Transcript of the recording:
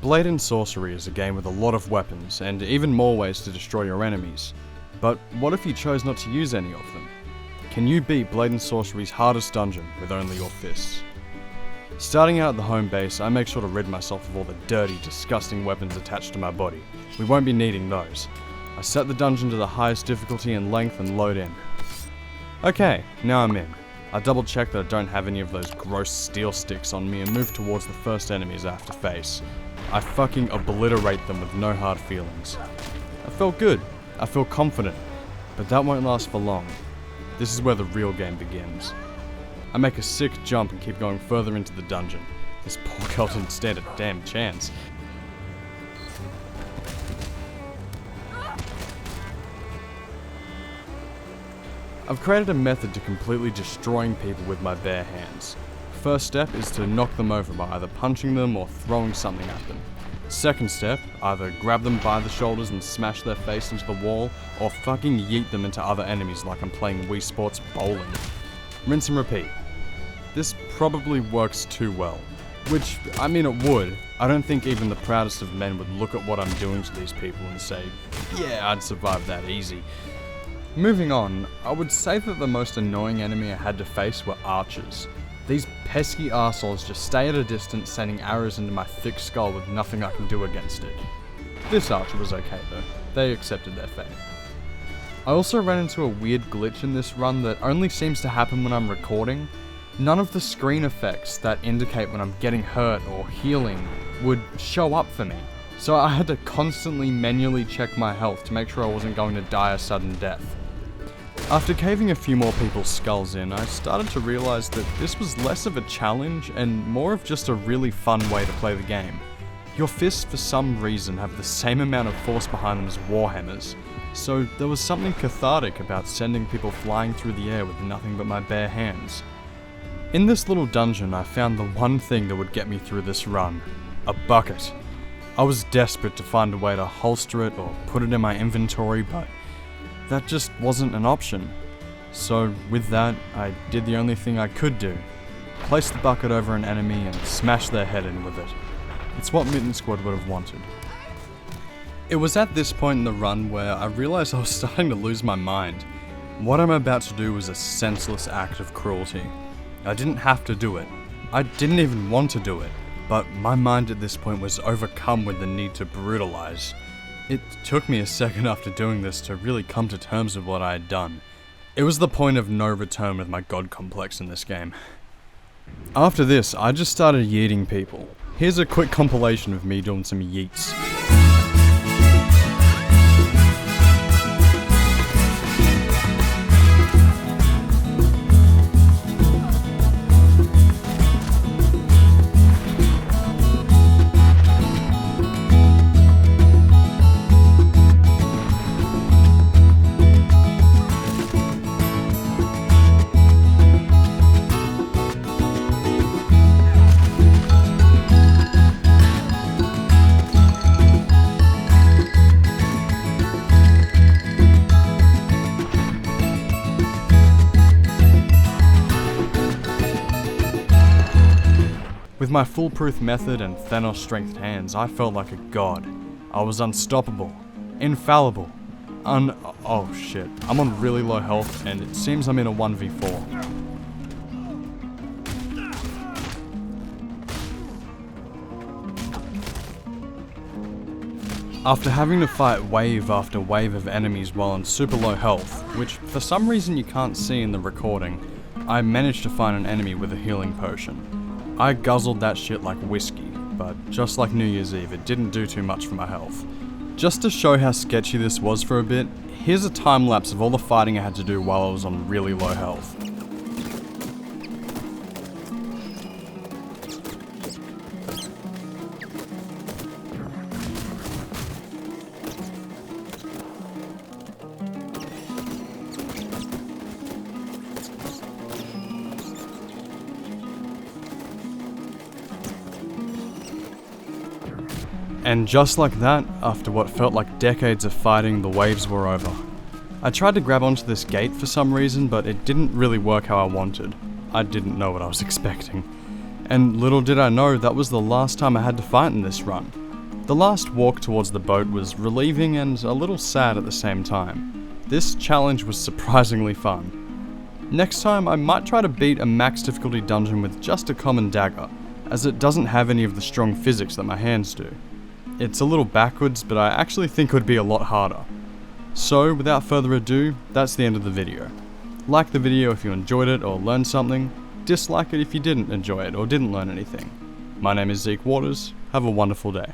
Blade and Sorcery is a game with a lot of weapons, and even more ways to destroy your enemies. But what if you chose not to use any of them? Can you beat Blade and Sorcery's hardest dungeon with only your fists? Starting out at the home base, I make sure to rid myself of all the dirty, disgusting weapons attached to my body. We won't be needing those. I set the dungeon to the highest difficulty and length and load in. Okay, now I'm in. I double check that I don't have any of those gross steel sticks on me and move towards the first enemies I have to face. I fucking obliterate them with no hard feelings. I felt good. I feel confident. But that won't last for long. This is where the real game begins. I make a sick jump and keep going further into the dungeon. This poor girl didn't stand a damn chance. I've created a method to completely destroying people with my bare hands. First step is to knock them over by either punching them or throwing something at them. Second step, either grab them by the shoulders and smash their face into the wall, or fucking yeet them into other enemies like I'm playing Wii Sports bowling. Rinse and repeat. This probably works too well. Which, I mean it would. I don't think even the proudest of men would look at what I'm doing to these people and say, yeah, I'd survive that easy. Moving on, I would say that the most annoying enemy I had to face were archers. These pesky arseholes just stay at a distance sending arrows into my thick skull with nothing I can do against it. This archer was okay though, they accepted their fate. I also ran into a weird glitch in this run that only seems to happen when I'm recording. None of the screen effects that indicate when I'm getting hurt or healing would show up for me, so I had to constantly manually check my health to make sure I wasn't going to die a sudden death. After caving a few more people's skulls in, I started to realise that this was less of a challenge and more of just a really fun way to play the game. Your fists for some reason have the same amount of force behind them as warhammers, so there was something cathartic about sending people flying through the air with nothing but my bare hands. In this little dungeon I found the one thing that would get me through this run, a bucket. I was desperate to find a way to holster it or put it in my inventory, but that just wasn't an option. So with that, I did the only thing I could do. Place the bucket over an enemy and smash their head in with it. It's what Mitten Squad would have wanted. It was at this point in the run where I realised I was starting to lose my mind. What I'm about to do was a senseless act of cruelty. I didn't have to do it. I didn't even want to do it. But my mind at this point was overcome with the need to brutalise. It took me a second after doing this to really come to terms with what I had done. It was the point of no return with my god complex in this game. After this, I just started yeeting people. Here's a quick compilation of me doing some yeets. With my foolproof method and Thanos-strength hands, I felt like a god. I was unstoppable, infallible, oh shit, I'm on really low health and it seems I'm in a 1v4. After having to fight wave after wave of enemies while on super low health, which for some reason you can't see in the recording, I managed to find an enemy with a healing potion. I guzzled that shit like whiskey, but just like New Year's Eve, it didn't do too much for my health. Just to show how sketchy this was for a bit, here's a time lapse of all the fighting I had to do while I was on really low health. And just like that, after what felt like decades of fighting, the waves were over. I tried to grab onto this gate for some reason, but it didn't really work how I wanted. I didn't know what I was expecting. And little did I know that was the last time I had to fight in this run. The last walk towards the boat was relieving and a little sad at the same time. This challenge was surprisingly fun. Next time I might try to beat a max difficulty dungeon with just a common dagger, as it doesn't have any of the strong physics that my hands do. It's a little backwards, but I actually think it would be a lot harder. So, without further ado, that's the end of the video. Like the video if you enjoyed it or learned something, dislike it if you didn't enjoy it or didn't learn anything. My name is Zeke Waters, have a wonderful day.